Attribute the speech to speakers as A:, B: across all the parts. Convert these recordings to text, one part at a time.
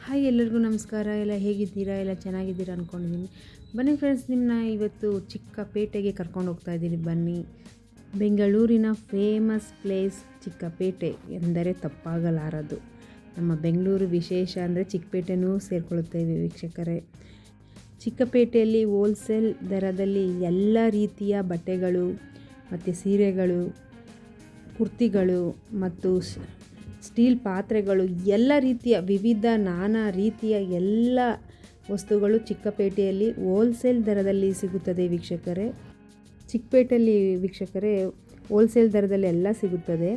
A: Hi ಎಲ್ಲರಿಗೂ ನಮಸ್ಕಾರ. ಎಲ್ಲ ಹೇಗಿದ್ದೀರಾ? ಎಲ್ಲ ಚೆನ್ನಾಗಿದ್ದೀರಾ ಅಂದ್ಕೊಂಡಿದ್ದೀನಿ. ಬನ್ನಿ ಫ್ರೆಂಡ್ಸ್, ನಿಮ್ಮನ್ನ ಇವತ್ತು ಚಿಕ್ಕಪೇಟೆಗೆ ಕರ್ಕೊಂಡು ಹೋಗ್ತಾ ಇದ್ದೀನಿ. ಬನ್ನಿ, ಬೆಂಗಳೂರಿನ ಫೇಮಸ್ ಪ್ಲೇಸ್ ಚಿಕ್ಕಪೇಟೆ ಎಂದರೆ ತಪ್ಪಾಗಲಾರದು. ನಮ್ಮ ಬೆಂಗಳೂರು ವಿಶೇಷ ಅಂದರೆ ಚಿಕ್ಕಪೇಟೆನೂ ಸೇರಿಕೊಳ್ಳುತ್ತೇವೆ ವೀಕ್ಷಕರೇ. ಚಿಕ್ಕಪೇಟೆಯಲ್ಲಿ ಹೋಲ್ಸೇಲ್ ದರದಲ್ಲಿ ಎಲ್ಲ ರೀತಿಯ ಬಟ್ಟೆಗಳು ಮತ್ತು ಸೀರೆಗಳು, ಕುರ್ತಿಗಳು ಮತ್ತು ಸ್ಟೀಲ್ ಪಾತ್ರೆಗಳು, ಎಲ್ಲ ರೀತಿಯ ವಿವಿಧ ನಾನಾ ರೀತಿಯ ಎಲ್ಲ ವಸ್ತುಗಳು ಚಿಕ್ಕಪೇಟೆಯಲ್ಲಿ ಹೋಲ್ಸೇಲ್ ದರದಲ್ಲಿ ಸಿಗುತ್ತದೆ ವೀಕ್ಷಕರೇ. ಚಿಕ್ಕಪೇಟೆಯಲ್ಲಿ ವೀಕ್ಷಕರೇ ಹೋಲ್ಸೇಲ್ ದರದಲ್ಲಿ ಎಲ್ಲ ಸಿಗುತ್ತದೆ.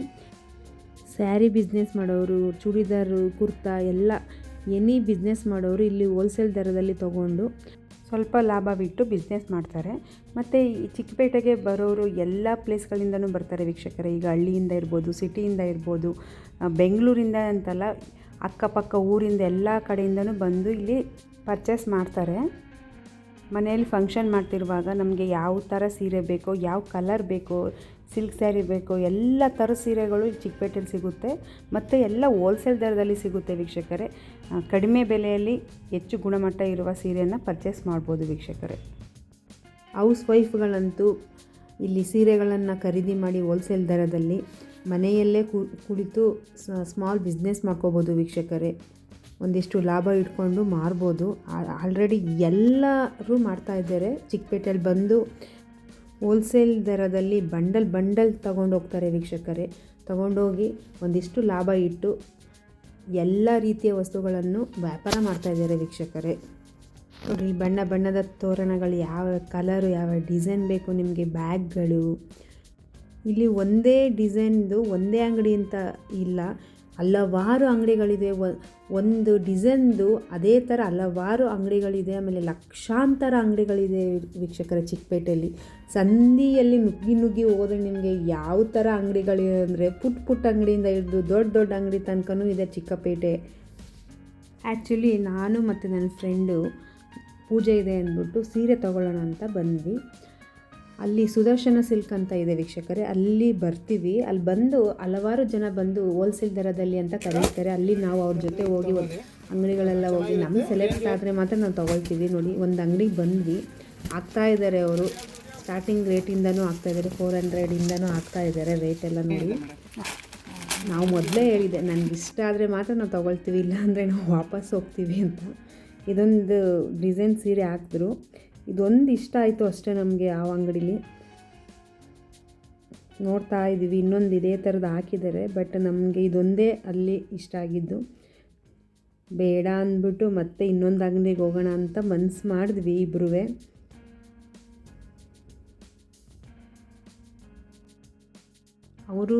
A: ಸ್ಯಾರಿ ಬಿಸ್ನೆಸ್ ಮಾಡೋರು, ಚೂಡಿದಾರು, ಕುರ್ತಾ ಎಲ್ಲ ಎನಿ ಬಿಸ್ನೆಸ್ ಮಾಡೋರು ಇಲ್ಲಿ ಹೋಲ್ಸೇಲ್ ದರದಲ್ಲಿ ತೊಗೊಂಡು ಸ್ವಲ್ಪ ಲಾಭ ಬಿಟ್ಟು ಬಿಸ್ನೆಸ್ ಮಾಡ್ತಾರೆ. ಮತ್ತು ಈ ಚಿಕ್ಕಪೇಟೆಗೆ ಬರೋರು ಎಲ್ಲ ಪ್ಲೇಸ್ಗಳಿಂದನೂ ಬರ್ತಾರೆ ವೀಕ್ಷಕರೇ. ಈಗ ಹಳ್ಳಿಯಿಂದ ಇರ್ಬೋದು, ಸಿಟಿಯಿಂದ ಇರ್ಬೋದು, ಬೆಂಗಳೂರಿಂದ ಅಂತಲ್ಲ, ಅಕ್ಕಪಕ್ಕ ಊರಿಂದ ಎಲ್ಲ ಕಡೆಯಿಂದನೂ ಬಂದು ಇಲ್ಲಿ ಪರ್ಚೇಸ್ ಮಾಡ್ತಾರೆ. ಮನೆಯಲ್ಲಿ ಫಂಕ್ಷನ್ ಮಾಡ್ತಿರುವಾಗ ನಮಗೆ ಯಾವ ಥರ ಸೀರೆ ಬೇಕೋ, ಯಾವ ಕಲರ್ ಬೇಕೋ, ಸಿಲ್ಕ್ ಸ್ಯಾರಿ ಬೇಕೋ, ಎಲ್ಲ ಥರ ಸೀರೆಗಳು ಚಿಕ್ಕಪೇಟೆಯಲ್ಲಿ ಸಿಗುತ್ತೆ. ಮತ್ತು ಎಲ್ಲ ಹೋಲ್ಸೇಲ್ ದರದಲ್ಲಿ ಸಿಗುತ್ತೆ ವೀಕ್ಷಕರೇ. ಕಡಿಮೆ ಬೆಲೆಯಲ್ಲಿ ಹೆಚ್ಚು ಗುಣಮಟ್ಟ ಇರುವ ಸೀರೆಯನ್ನು ಪರ್ಚೇಸ್ ಮಾಡ್ಬೋದು ವೀಕ್ಷಕರೇ. ಹೌಸ್ ವೈಫ್ಗಳಂತೂ ಇಲ್ಲಿ ಸೀರೆಗಳನ್ನು ಖರೀದಿ ಮಾಡಿ ಹೋಲ್ಸೇಲ್ ದರದಲ್ಲಿ ಮನೆಯಲ್ಲೇ ಕುಳಿತು ಸ್ಮಾಲ್ ಬಿಸ್ನೆಸ್ ಮಾಡ್ಕೋಬೋದು ವೀಕ್ಷಕರೇ. ಒಂದಿಷ್ಟು ಲಾಭ ಇಟ್ಕೊಂಡು ಮಾರ್ಬೋದು. ಆಲ್ರೆಡಿ ಎಲ್ಲರೂ ಮಾಡ್ತಾಯಿದ್ದಾರೆ. ಚಿಕ್ಕಪೇಟೆಯಲ್ಲಿ ಬಂದು ಹೋಲ್ಸೇಲ್ ದರದಲ್ಲಿ ಬಂಡಲ್ ತಗೊಂಡು ಹೋಗ್ತಾರೆ ವೀಕ್ಷಕರೇ. ತಗೊಂಡೋಗಿ ಒಂದಿಷ್ಟು ಲಾಭ ಇಟ್ಟು ಎಲ್ಲ ರೀತಿಯ ವಸ್ತುಗಳನ್ನು ವ್ಯಾಪಾರ ಮಾಡ್ತಾಯಿದ್ದಾರೆ ವೀಕ್ಷಕರೇ. ನೋಡಿ, ಬಣ್ಣ ಬಣ್ಣದ ತೋರಣಗಳು, ಯಾವ ಕಲರು, ಯಾವ ಡಿಸೈನ್ ಬೇಕು ನಿಮಗೆ, ಬ್ಯಾಗ್ಗಳು. ಇಲ್ಲಿ ಒಂದೇ ಡಿಸೈನ್ದು ಒಂದೇ ಅಂಗಡಿ ಅಂತ ಇಲ್ಲ, ಹಲವಾರು ಅಂಗಡಿಗಳಿದೆ. ಒಂದು ಡಿಸೈನ್ದು ಅದೇ ಥರ ಹಲವಾರು ಅಂಗಡಿಗಳಿದೆ. ಆಮೇಲೆ ಲಕ್ಷಾಂತರ ಅಂಗಡಿಗಳಿದೆ ವೀಕ್ಷಕರ ಚಿಕ್ಕಪೇಟೆಯಲ್ಲಿ. ಸಂಧಿಯಲ್ಲಿ ನುಗ್ಗಿ ಹೋದರೆ ನಿಮಗೆ ಯಾವ ಥರ ಅಂಗಡಿಗಳಿವೆ ಅಂದರೆ ಪುಟ್ಟ ಅಂಗಡಿಯಿಂದ ಹಿಡಿದು ದೊಡ್ಡ ಅಂಗಡಿ ತನಕನೂ ಇದೆ ಚಿಕ್ಕಪೇಟೆ. ಆ್ಯಕ್ಚುಲಿ ನಾನು ಮತ್ತು ನನ್ನ ಫ್ರೆಂಡು ಪೂಜೆ ಇದೆ ಅಂದ್ಬಿಟ್ಟು ಸೀರೆ ತೊಗೊಳ್ಳೋಣ ಅಂತ ಬಂದ್ವಿ. ಅಲ್ಲಿ ಸುದರ್ಶನ ಸಿಲ್ಕ್ ಅಂತ ಇದೆ ವೀಕ್ಷಕರೇ, ಅಲ್ಲಿ ಬರ್ತೀವಿ. ಅಲ್ಲಿ ಬಂದು ಹಲವಾರು ಜನ ಬಂದು ಹೋಲ್ಸೇಲ್ ದರದಲ್ಲಿ ಅಂತ ಕರೀತಾರೆ. ಅಲ್ಲಿ ನಾವು ಅವ್ರ ಜೊತೆ ಹೋಗಿ ಅಂಗಡಿಗಳೆಲ್ಲ ಹೋಗಿ ನಮಗೆ ಸೆಲೆಕ್ಟ್ ಆದರೆ ಮಾತ್ರ ನಾವು ತೊಗೊಳ್ತೀವಿ. ನೋಡಿ, ಒಂದು ಅಂಗಡಿಗೆ ಬಂದ್ವಿ. ಆಗ್ತಾಯಿದ್ದಾರೆ ಅವರು, ಸ್ಟಾರ್ಟಿಂಗ್ ರೇಟಿಂದನೂ ಆಗ್ತಾಯಿದ್ದಾರೆ, 400ಇಂದನೂ ಆಗ್ತಾಯಿದ್ದಾರೆ ರೇಟೆಲ್ಲ. ನೋಡಿ, ನಾವು ಮೊದಲೇ ಹೇಳಿದೆ ನನಗೆ ಇಷ್ಟ ಆದರೆ ಮಾತ್ರ ನಾವು ತೊಗೊಳ್ತೀವಿ, ಇಲ್ಲ ಅಂದರೆ ನಾವು ವಾಪಸ್ ಹೋಗ್ತೀವಿ ಅಂತ. ಇದೊಂದು ಡಿಸೈನ್ ಸೀರೆ ಹಾಕಿದ್ರು, ಇದೊಂದು ಇಷ್ಟ ಆಯಿತು ಅಷ್ಟೇ ನಮಗೆ. ಆ ಅಂಗಡೀಲಿ ನೋಡ್ತಾ ಇದ್ದೀವಿ, ಇನ್ನೊಂದು ಇದೇ ಥರದ್ದು ಹಾಕಿದ್ದಾರೆ, ಬಟ್ ನಮಗೆ ಇದೊಂದೇ ಅಲ್ಲಿ ಇಷ್ಟ ಆಗಿದ್ದು. ಬೇಡ ಅಂದ್ಬಿಟ್ಟು ಮತ್ತೆ ಇನ್ನೊಂದು ಅಂಗಡಿಗೆ ಹೋಗೋಣ ಅಂತ ಮನಸ್ಸು ಮಾಡಿದ್ವಿ ಇಬ್ಬರೂ. ಅವರು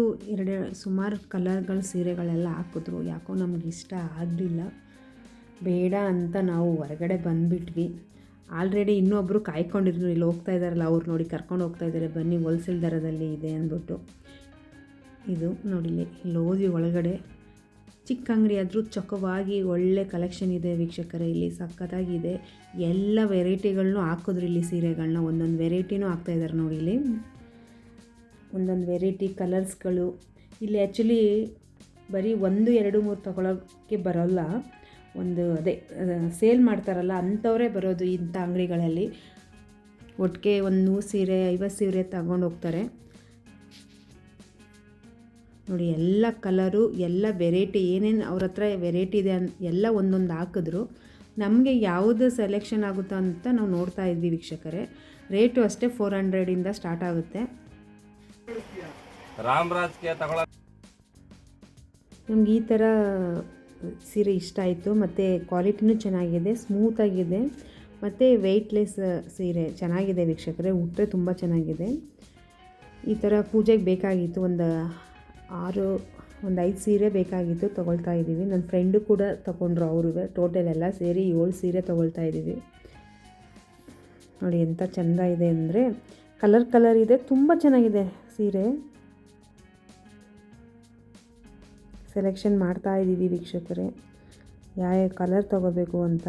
A: ಸುಮಾರು ಕಲರ್ಗಳ ಸೀರೆಗಳೆಲ್ಲ ಹಾಕಿದ್ರು. ಯಾಕೋ ನಮಗೆ ಇಷ್ಟ ಆಗಲಿಲ್ಲ, ಬೇಡ ಅಂತ ನಾವು ಹೊರಗಡೆ ಬಂದುಬಿಟ್ವಿ. ಆಲ್ರೆಡಿ ಇನ್ನೊಬ್ಬರು ಕಾಯ್ಕೊಂಡಿದ್ರು, ಇಲ್ಲಿ ಹೋಗ್ತಾ ಇದ್ದಾರಲ್ಲ ಅವ್ರು ನೋಡಿ ಕರ್ಕೊಂಡು ಹೋಗ್ತಾ ಇದ್ದಾರೆ, ಬನ್ನಿ ಹೋಲ್ಸೇಲ್ ದರದಲ್ಲಿ ಇದೆ ಅಂದ್ಬಿಟ್ಟು. ಇದು ನೋಡಿ, ಇಲ್ಲಿ ಹೋದ್ವಿ ಒಳಗಡೆ. ಚಿಕ್ಕ ಅಂಗಡಿ ಆದರೂ ಚೊಕ್ಕವಾಗಿ ಒಳ್ಳೆ ಕಲೆಕ್ಷನ್ ಇದೆ ವೀಕ್ಷಕರೇ. ಇಲ್ಲಿ ಸಖತ್ತಾಗಿದೆ, ಎಲ್ಲ ವೆರೈಟಿಗಳನ್ನೂ ಹಾಕಿದ್ರು ಇಲ್ಲಿ ಸೀರೆಗಳನ್ನ. ಒಂದೊಂದು ವೆರೈಟಿನೂ ಹಾಕ್ತಾಯಿದ್ದಾರೆ ನೋಡಿ. ಇಲ್ಲಿ ಒಂದೊಂದು ವೆರೈಟಿ ಕಲರ್ಸ್ಗಳು. ಇಲ್ಲಿ ಆ್ಯಕ್ಚುಲಿ ಬರೀ 1, 2, 3 ತೊಗೊಳೋಕ್ಕೆ ಬರೋಲ್ಲ, ಒಂದು ಅದೇ ಸೇಲ್ ಮಾಡ್ತಾರಲ್ಲ ಅಂಥವರೇ ಬರೋದು ಇಂಥ ಅಂಗಡಿಗಳಲ್ಲಿ. ಒಟ್ಟಿಗೆ ಒಂದು 100 ಸೀರೆ 50 ಸೀರೆ ತಗೊಂಡು ಹೋಗ್ತಾರೆ ನೋಡಿ. ಎಲ್ಲ ಕಲರು, ಎಲ್ಲ ವೆರೈಟಿ, ಏನೇನು ಅವ್ರ ಹತ್ರ ವೆರೈಟಿ ಇದೆ ಎಲ್ಲ ಒಂದೊಂದು ಹಾಕಿದ್ರು. ನಮಗೆ ಯಾವುದು ಸೆಲೆಕ್ಷನ್ ಆಗುತ್ತೋ ಅಂತ ನಾವು ನೋಡ್ತಾ ಇದ್ವಿ ವೀಕ್ಷಕರೇ. ರೇಟು ಅಷ್ಟೇ 400ಇಂದ ಸ್ಟಾರ್ಟ್ ಆಗುತ್ತೆ. ನಮ್ಗೆ ಈ ಥರ ಸೀರೆ ಇಷ್ಟ ಆಯಿತು. ಮತ್ತು ಕ್ವಾಲಿಟಿನೂ ಚೆನ್ನಾಗಿದೆ, ಸ್ಮೂತಾಗಿದೆ, ಮತ್ತು ವೆಯ್ಟ್ಲೆಸ್ ಸೀರೆ ಚೆನ್ನಾಗಿದೆ ವೀಕ್ಷಕರೇ. ಉಟ್ಟರೆ ತುಂಬ ಚೆನ್ನಾಗಿದೆ. ಈ ಥರ ಪೂಜೆಗೆ ಬೇಕಾಗಿತ್ತು, ಒಂದು 5 ಸೀರೆ ಬೇಕಾಗಿತ್ತು, ತೊಗೊಳ್ತಾ ಇದ್ದೀವಿ. ನನ್ನ ಫ್ರೆಂಡು ಕೂಡ ತೊಗೊಂಡ್ರು, ಅವ್ರಿಗೆ ಟೋಟಲ್ ಎಲ್ಲ ಸೇರಿ 7 ಸೀರೆ ತೊಗೊಳ್ತಾ ಇದ್ದೀವಿ. ನೋಡಿ ಎಂಥ ಚೆಂದ ಇದೆ ಅಂದರೆ, ಕಲರ್ ಇದೆ, ತುಂಬ ಚೆನ್ನಾಗಿದೆ ಸೀರೆ. ಸೆಲೆಕ್ಷನ್ ಮಾಡ್ತಾ ಇದ್ದೀವಿ ವೀಕ್ಷಕರೇ, ಯಾವ ಕಲರ್ ತೊಗೋಬೇಕು ಅಂತ.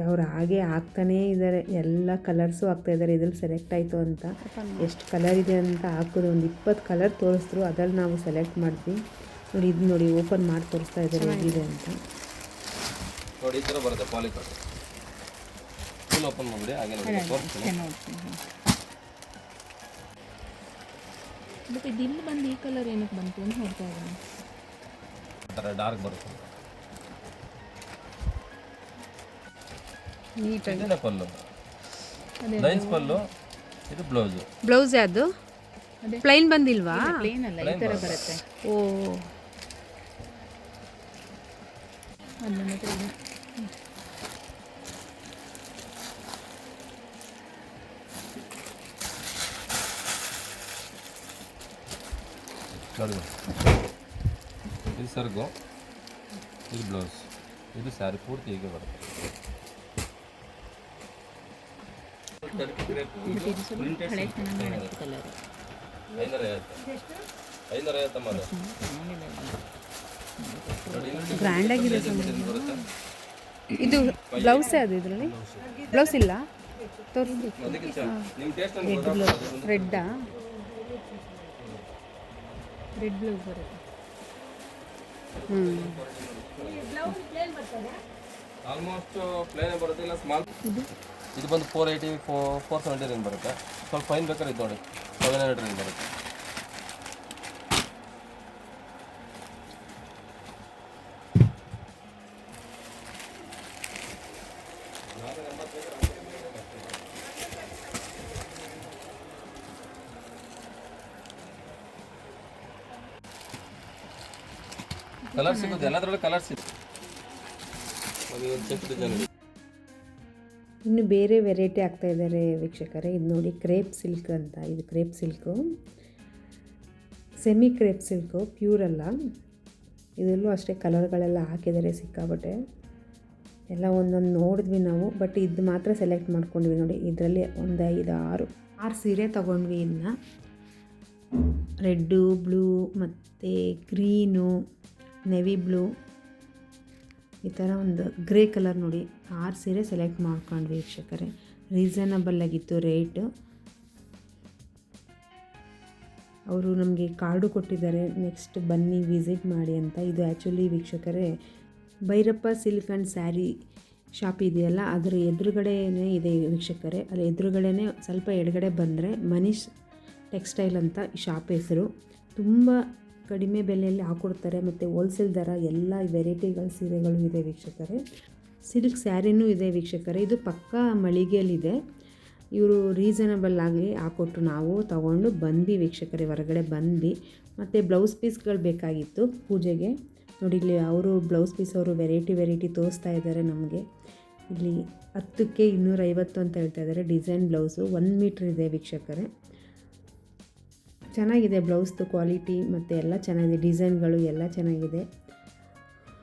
A: ಅವ್ರು ಹಾಗೆ ಹಾಕ್ತಾನೇ ಇದ್ದಾರೆ, ಎಲ್ಲ ಕಲರ್ಸು ಹಾಕ್ತಾಯಿದ್ದಾರೆ. ಇದ್ರಲ್ಲಿ ಸೆಲೆಕ್ಟ್ ಆಯಿತು ಅಂತ ಎಷ್ಟು ಕಲರ್ ಇದೆ ಅಂತ ಹಾಕಿದ್ರು. ಒಂದು 20 ಕಲರ್ ತೋರಿಸಿದ್ರು, ಅದ್ರಲ್ಲಿ ನಾವು ಸೆಲೆಕ್ಟ್ ಮಾಡಿದ್ವಿ. ನೋಡಿ ಇದು ನೋಡಿ ಓಪನ್ ಮಾಡಿ ತೋರಿಸ್ತಾ ಇದ್ದಾರೆ ಹೇಗಿದೆ ಅಂತ.
B: ನೋಡಿ ಈ ಥರ ಬರುತ್ತೆ ಪಾಲಿಕಾಟ್. ಫುಲ್ ಓಪನ್ ಮಾಡಿಬಿಡಿ ಹಾಗೆ ನೋಡಿ ತೋರಿಸ್ತೀನಿ.
C: ಬಟ್ ಇದು ಇಲ್ಲಿ ಬಂದು ಈ ಕಲರ್ ಏನಕ್ಕೆ ಬಂತು ಅಂತ ಹೇಳ್ತಾ ಇದ್ದಾನೆ.
B: ಆ ಥರ ಡಾರ್ಕ್ ಬರುತ್ತೆ.
A: ನೀಟಾಗಿ
B: ಇದನ್ನೇ ಪಲ್ಲು, ಲೈನ್ಸ್ ಪಲ್ಲು, ಇದು ಬ್ಲೌಸು.
A: ಬ್ಲೌಸ್ ಯಾವುದು ಪ್ಲೈನ್ ಬಂದಿಲ್ವಾ?
C: ಪ್ಲೇನ್ ಅಲ್ಲ, ಈ ಥರ ಬರುತ್ತೆ.
A: ಓ
C: ಅದು ನನ್ನ ಹತ್ರ ಇದೆ.
B: ನೋಡಿ ಇದು ಸರ್ಗು, ಇದು ಬ್ಲೌಸ್, ಇದು ಸ್ಯಾರಿ ಪೂರ್ತಿ ಹೀಗೆ ಬರುತ್ತೆ.
C: ಬಟ್ ಇದು ಸ್ವಲ್ಪ ಹಳೆ ಚೆನ್ನಾಗಿ ಕಾಣುತ್ತೆ ಕಲರ್.
B: 550 ಮಾಡ.
A: ಗ್ರ್ಯಾಂಡ್ ಆಗಿದೆ. ಇದು ಬ್ಲೌಸ್ ಅದು, ಇದರಲ್ಲಿ ಬ್ಲೌಸ್ ಇಲ್ಲ ತೋರಿಸಿ. ರೆಡ್ಡಾ?
C: ರೆಡ್ ಬ್ಲೌಸ್ ಬರುತ್ತೆ.
B: ಆಲ್ಮೋಸ್ಟ್ ಪ್ಲೇನ್ ಬರುತ್ತೆ, ಇಲ್ಲ ಸ್ಮಾಲ್. ಇದು ಬಂದು 480 470 ರೇಂಜ್ ಬರುತ್ತೆ. ಸ್ವಲ್ಪ ಫೈನ್ ಬೇಕಾದ್ರೆ ಇದು ನೋಡಿ 700 ರೇಂಜ್ ಬರುತ್ತೆ. ಕಲರ್ ಸಿಗುತ್ತೆ, ಎಲ್ಲದರಲ್ಲೂ ಕಲರ್ ಸಿಗುತ್ತೆ. Check design.
A: ಇನ್ನು ಬೇರೆ ವೆರೈಟಿ ಆಗ್ತಾ ಇದ್ದಾರೆ ವೀಕ್ಷಕರೇ. ಇದು ನೋಡಿ ಕ್ರೇಪ್ ಸಿಲ್ಕ್ ಅಂತ. ಇದು crepe silk, semi crepe silk, pure ಅಲ್ಲ. ಇದರಲ್ಲೂ ಅಷ್ಟೇ ಕಲರ್ಗಳೆಲ್ಲ ಹಾಕಿದ್ದಾರೆ ಸಿಕ್ಕಾಬಟ್ಟೆ. ಎಲ್ಲ ಒಂದೊಂದು ನೋಡಿದ್ವಿ ನಾವು, ಬಟ್ ಇದು ಮಾತ್ರ ಸೆಲೆಕ್ಟ್ ಮಾಡ್ಕೊಂಡ್ವಿ. ನೋಡಿ ಇದರಲ್ಲಿ ಒಂದು 5-6 ಸೀರೆ ತೊಗೊಂಡ್ವಿ. ಇದನ್ನ ರೆಡ್ಡು, ಬ್ಲೂ ಮತ್ತು ಗ್ರೀನು, ನೆವಿ ಬ್ಲೂ, ಈ ಥರ ಒಂದು ಗ್ರೇ ಕಲರ್ ನೋಡಿ 6 ಸೀರೆ ಸೆಲೆಕ್ಟ್ ಮಾಡ್ಕೊಂಡ್ವಿ ವೀಕ್ಷಕರೇ. ರೀಸನಬಲ್ ಆಗಿತ್ತು ರೇಟು. ಅವರು ನಮಗೆ ಕಾರ್ಡು ಕೊಟ್ಟಿದ್ದಾರೆ, ನೆಕ್ಸ್ಟ್ ಬನ್ನಿ ವಿಸಿಟ್ ಮಾಡಿ ಅಂತ. ಇದು ಆ್ಯಕ್ಚುಲಿ ವೀಕ್ಷಕರೇ Bhyrappa silk and sari shop ಇದೆಯಲ್ಲ, ಅದರ ಎದುರುಗಡೆನೇ ಇದೆ ವೀಕ್ಷಕರೇ. ಅಲ್ಲಿ ಎದುರುಗಡೆನೇ ಸ್ವಲ್ಪ ಎಡಗಡೆ ಬಂದರೆ ಮನೀಶ್ ಟೆಕ್ಸ್ಟೈಲ್ ಅಂತ ಈ ಶಾಪ್ ಹೆಸರು. ತುಂಬ ಕಡಿಮೆ ಬೆಲೆಯಲ್ಲಿ ಹಾಕ್ಕೊಡ್ತಾರೆ ಮತ್ತು ಹೋಲ್ಸೇಲ್ ದರ ಎಲ್ಲ ವೆರೈಟಿಗಳ ಸೀರೆಗಳು ಇದೆ ವೀಕ್ಷಕರೇ. ಸಿಲ್ಕ್ ಸ್ಯಾರಿನೂ ಇದೆ ವೀಕ್ಷಕರೇ. ಇದು ಪಕ್ಕಾ ಮಳಿಗೆಯಲ್ಲಿದೆ. ಇವರು ರೀಸನಬಲ್ ಆಗಿ ಹಾಕ್ಕೊಟ್ರು, ನಾವು ತಗೊಂಡು ಬಂದ್ವಿ ವೀಕ್ಷಕರೇ. ಹೊರಗಡೆ ಬಂದ್ವಿ. ಮತ್ತು ಬ್ಲೌಸ್ ಪೀಸ್ಗಳು ಬೇಕಾಗಿತ್ತು ಪೂಜೆಗೆ. ನೋಡಿ ಇಲ್ಲಿ ಅವರು ಬ್ಲೌಸ್ ಪೀಸ್ ಅವರು ವೆರೈಟಿ ತೋರಿಸ್ತಾ ಇದ್ದಾರೆ ನಮಗೆ. ಇಲ್ಲಿ 10ಕ್ಕೆ 250 ಅಂತ ಹೇಳ್ತಾ ಇದ್ದಾರೆ. ಡಿಸೈನ್ ಬ್ಲೌಸು 1 ಮೀಟ್ರ್ ಇದೆ ವೀಕ್ಷಕರೇ. ಚೆನ್ನಾಗಿದೆ ಬ್ಲೌಸ್ದು ಕ್ವಾಲಿಟಿ ಮತ್ತು ಎಲ್ಲ ಚೆನ್ನಾಗಿದೆ, ಡಿಸೈನ್ಗಳು ಎಲ್ಲ ಚೆನ್ನಾಗಿದೆ.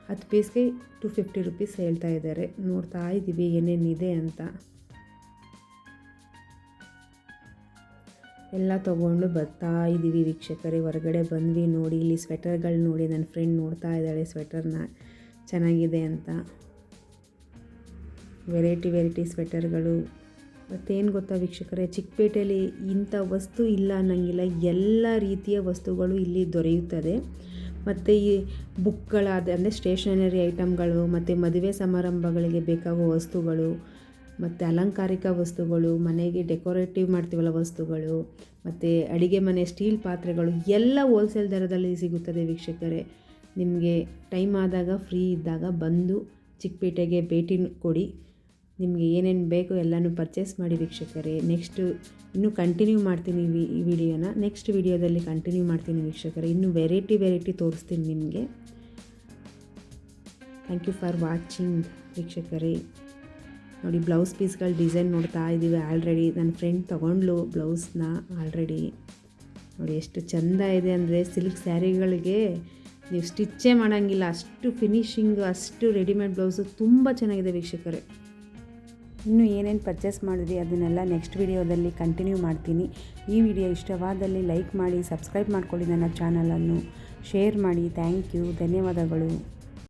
A: 10 ಪೀಸ್ಗೆ 250 ರುಪೀಸ್ ಹೇಳ್ತಾ ಇದ್ದಾರೆ. ನೋಡ್ತಾ ಇದ್ದೀವಿ ಏನೇನಿದೆ ಅಂತ. ಎಲ್ಲ ತೊಗೊಂಡು ಬರ್ತಾ ಇದ್ದೀವಿ ವೀಕ್ಷಕರೇ. ಹೊರಗಡೆ ಬಂದ್ವಿ. ನೋಡಿ ಇಲ್ಲಿ ಸ್ವೆಟರ್ಗಳು ನೋಡಿ, ನನ್ನ ಫ್ರೆಂಡ್ ನೋಡ್ತಾ ಇದ್ದಾಳೆ ಸ್ವೆಟರ್ನ, ಚೆನ್ನಾಗಿದೆ ಅಂತ. ವೆರೈಟಿ ಸ್ವೆಟರ್ಗಳು. ಮತ್ತೇನು ಗೊತ್ತಾ ವೀಕ್ಷಕರೇ, ಚಿಕ್ಕಪೇಟೆಯಲ್ಲಿ ಇಂಥ ವಸ್ತು ಇಲ್ಲ ಅನ್ನೋಂಗಿಲ್ಲ. ಎಲ್ಲ ರೀತಿಯ ವಸ್ತುಗಳು ಇಲ್ಲಿ ದೊರೆಯುತ್ತದೆ. ಮತ್ತು ಈ ಬುಕ್ಗಳಾದ ಅಂದರೆ ಸ್ಟೇಷನರಿ ಐಟಮ್ಗಳು, ಮತ್ತು ಮದುವೆ ಸಮಾರಂಭಗಳಿಗೆ ಬೇಕಾಗುವ ವಸ್ತುಗಳು, ಮತ್ತು ಅಲಂಕಾರಿಕ ವಸ್ತುಗಳು, ಮನೆಗೆ ಡೆಕೋರೇಟಿವ್ ಮಾಡ್ತೀವಲ್ಲ ವಸ್ತುಗಳು, ಮತ್ತು ಅಡುಗೆ ಮನೆ ಸ್ಟೀಲ್ ಪಾತ್ರೆಗಳು ಎಲ್ಲ ಹೋಲ್ಸೇಲ್ ದರದಲ್ಲಿ ಸಿಗುತ್ತದೆ ವೀಕ್ಷಕರೇ. ನಿಮಗೆ ಟೈಮ್ ಆದಾಗ ಫ್ರೀ ಇದ್ದಾಗ ಬಂದು ಚಿಕ್ಕಪೇಟೆಗೆ ಭೇಟಿ ಕೊಡಿ. ನಿಮಗೆ ಏನೇನು ಬೇಕೋ ಎಲ್ಲನೂ ಪರ್ಚೇಸ್ ಮಾಡಿ ವೀಕ್ಷಕರೇ. ನೆಕ್ಸ್ಟು ಇನ್ನೂ ಕಂಟಿನ್ಯೂ ಮಾಡ್ತೀನಿ ಈ ವಿಡಿಯೋನ. ನೆಕ್ಸ್ಟ್ ವಿಡಿಯೋದಲ್ಲಿ ಕಂಟಿನ್ಯೂ ಮಾಡ್ತೀನಿ ವೀಕ್ಷಕರೇ. ಇನ್ನೂ ವೆರೈಟಿ ತೋರಿಸ್ತೀನಿ ನಿಮಗೆ. ಥ್ಯಾಂಕ್ ಯು ಫಾರ್ ವಾಚಿಂಗ್ ವೀಕ್ಷಕರೇ. ನೋಡಿ ಬ್ಲೌಸ್ ಪೀಸ್ಗಳ ಡಿಸೈನ್ ನೋಡ್ತಾ ಇದ್ದೀವಿ ಆಲ್ರೆಡಿ. ನನ್ನ ಫ್ರೆಂಡ್ ತೊಗೊಂಡ್ಲು ಬ್ಲೌಸ್ನ ಆಲ್ರೆಡಿ. ನೋಡಿ ಎಷ್ಟು ಚೆಂದ ಇದೆ ಅಂದರೆ, ಸಿಲ್ಕ್ ಸ್ಯಾರಿಗಳಿಗೆ ನೀವು ಸ್ಟಿಚ್ಚೇ ಮಾಡೋಂಗಿಲ್ಲ, ಅಷ್ಟು ಫಿನಿಶಿಂಗು, ಅಷ್ಟು ರೆಡಿಮೇಡ್ ಬ್ಲೌಸು ತುಂಬ ಚೆನ್ನಾಗಿದೆ ವೀಕ್ಷಕರೇ. ಇನ್ನೂ ಏನೇನು ಪರ್ಚೇಸ್ ಮಾಡಿದ್ವಿ ಅದನ್ನೆಲ್ಲ ನೆಕ್ಸ್ಟ್ ವಿಡಿಯೋದಲ್ಲಿ ಕಂಟಿನ್ಯೂ ಮಾಡ್ತೀನಿ. ಈ ವಿಡಿಯೋ ಇಷ್ಟವಾದಲ್ಲಿ ಲೈಕ್ ಮಾಡಿ, ಸಬ್ಸ್ಕ್ರೈಬ್ ಮಾಡ್ಕೊಳ್ಳಿ ನನ್ನ ಚಾನಲನ್ನು, ಶೇರ್ ಮಾಡಿ. ಥ್ಯಾಂಕ್ ಯು, ಧನ್ಯವಾದಗಳು.